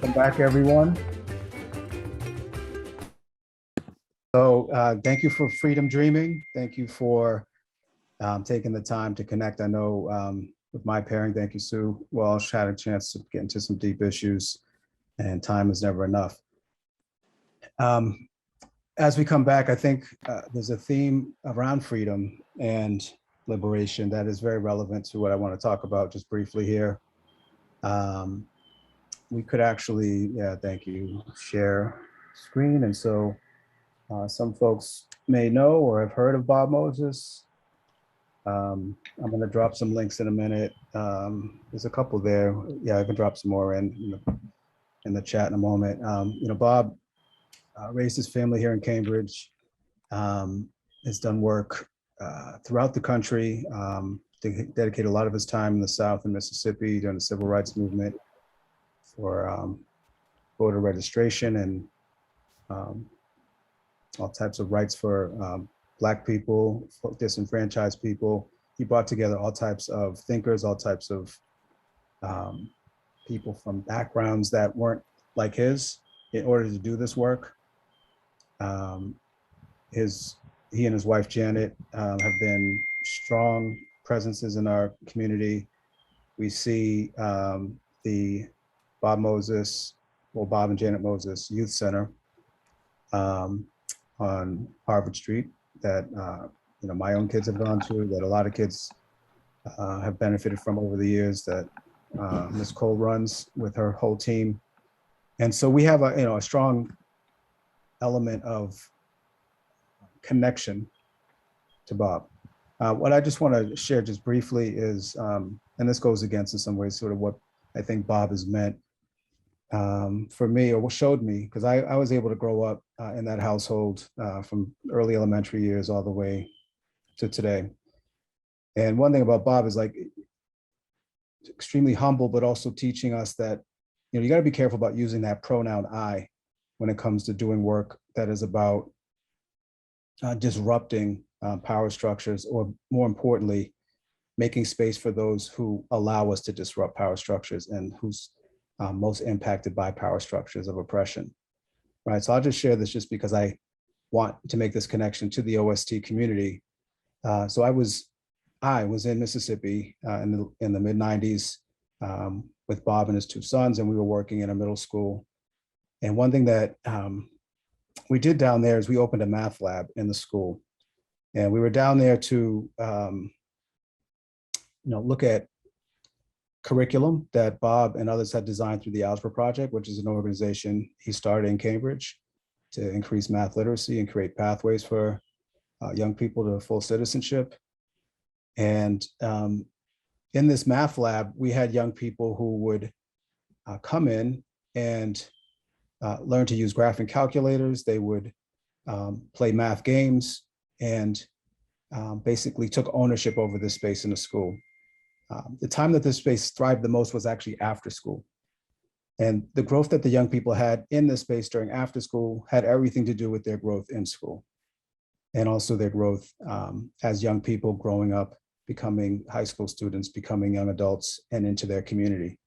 Welcome back, everyone. So thank you for freedom dreaming. Thank you for taking the time to connect. I know with my pairing, thank you, Sue. Walsh had a chance to get into some deep issues, and time is never enough. As we come back, I think there's a theme around freedom and liberation that is very relevant to what I want to talk about just briefly here. We could actually, thank you, share screen. And so some folks may know or have heard of Bob Moses. I'm going to drop some links in a minute. There's a couple there. Yeah, I can drop some more in the chat in a moment. Bob raised his family here in Cambridge, has done work throughout the country, dedicated a lot of his time in the South and Mississippi during the civil rights movement for voter registration and all types of rights for Black people, disenfranchised people. He brought together all types of thinkers, all types of people from backgrounds that weren't like his in order to do this work. He and his wife, Janet, have been strong presences in our community. We see the Bob and Janet Moses Youth Center on Harvard Street that my own kids have gone to, that a lot of kids have benefited from over the years, that Ms. Cole runs with her whole team. And so we have a strong element of connection to Bob. What I just want to share just briefly is, and this goes against in some ways sort of what I think Bob has meant for me, or what showed me, because I was able to grow up in that household from early elementary years all the way to today. And one thing about Bob is like extremely humble, but also teaching us that, you got to be careful about using that pronoun I when it comes to doing work that is about disrupting power structures, or more importantly, making space for those who allow us to disrupt power structures and who's most impacted by power structures of oppression, right? So I'll just share this just because I want to make this connection to the OST community. So I was in Mississippi in the mid 90s with Bob and his two sons, and we were working in a middle school. And one thing that we did down there is we opened a math lab in the school. And we were down there to look at curriculum that Bob and others had designed through the Algebra Project, which is an organization he started in Cambridge to increase math literacy and create pathways for young people to full citizenship. And in this math lab, we had young people who would come in and learn to use graphing calculators. They would play math games and basically took ownership over this space in the school. The time that this space thrived the most was actually after school. And the growth that the young people had in this space during after school had everything to do with their growth in school, and also their growth as young people growing up, becoming high school students, becoming young adults, and into their community.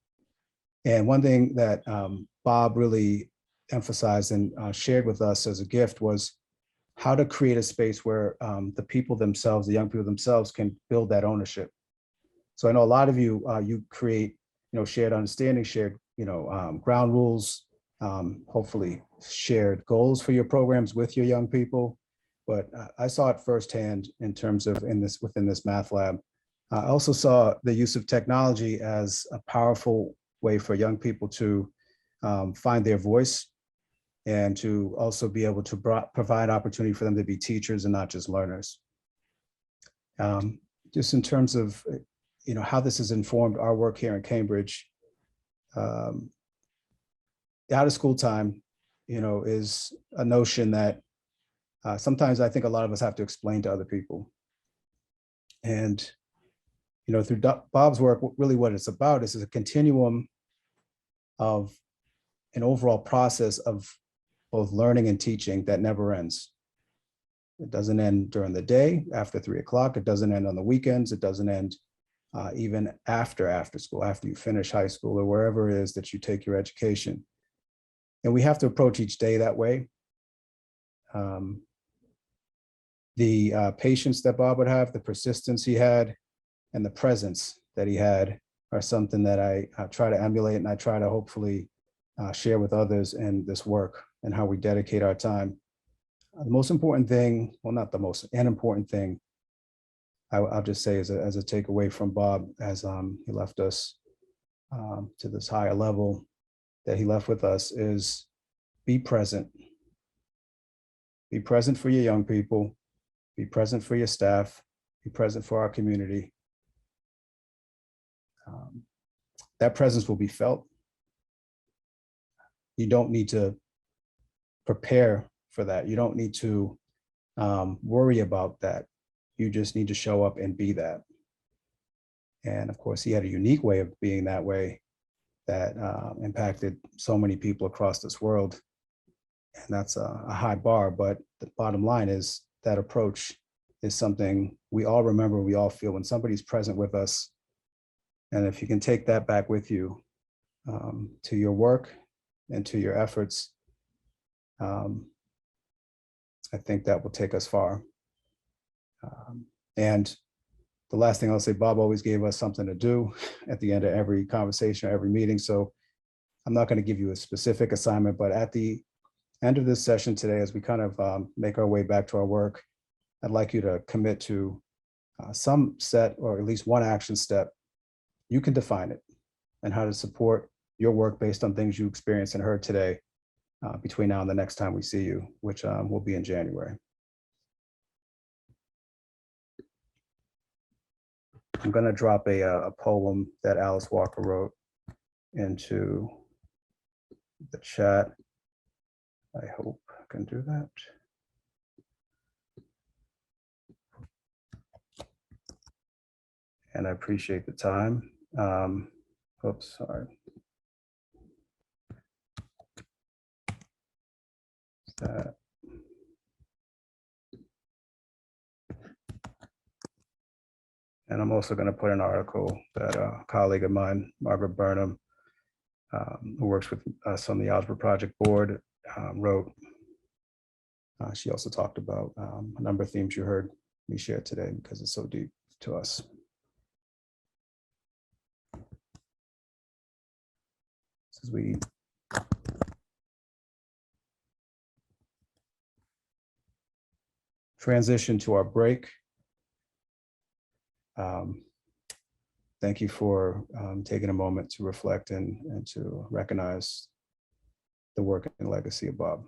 And one thing that Bob really emphasized and shared with us as a gift was how to create a space where the people themselves, the young people themselves, can build that ownership. So I know a lot of you, you create, shared understanding, shared, ground rules, hopefully shared goals for your programs with your young people. But I saw it firsthand in terms of within this math lab. I also saw the use of technology as a powerful way for young people to find their voice, and to also be able to provide opportunity for them to be teachers and not just learners. Just in terms of how this has informed our work here in Cambridge, out of school time, is a notion that sometimes I think a lot of us have to explain to other people. And through Bob's work, really what it's about is a continuum of an overall process of both learning and teaching that never ends. It doesn't end during the day after 3 o'clock. It doesn't end on the weekends. It doesn't end even after school, after you finish high school or wherever it is that you take your education. And we have to approach each day that way. The patience that Bob would have, the persistence he had, and the presence that he had are something that I try to emulate, and I try to hopefully share with others in this work and how we dedicate our time. The most important thing, well, not the most, an important thing, I'll just say as a takeaway from Bob as he left us to this higher level that he left with us is be present. Be present for your young people, be present for your staff, be present for our community. That presence will be felt. You don't need to prepare for that. You don't need to worry about that. You just need to show up and be that. And of course, he had a unique way of being that way that impacted so many people across this world. And that's a high bar, but the bottom line is that approach is something we all remember, we all feel when somebody's present with us. And if you can take that back with you to your work and to your efforts, I think that will take us far. And the last thing I'll say, Bob always gave us something to do at the end of every conversation, or every meeting. So I'm not going to give you a specific assignment, but at the end of this session today, as we kind of make our way back to our work, I'd like you to commit to some set or at least one action step. You can define it and how to support your work based on things you experienced and heard today between now and the next time we see you, which will be in January. I'm going to drop a poem that Alice Walker wrote into the chat. I hope I can do that. And I appreciate the time. Oops, sorry. That. And I'm also going to put an article that a colleague of mine, Margaret Burnham, who works with us on the Algebra Project board, wrote. She also talked about a number of themes you heard me share today because it's so deep to us. As we transition to our break, thank you for taking a moment to reflect and to recognize the work and legacy of Bob.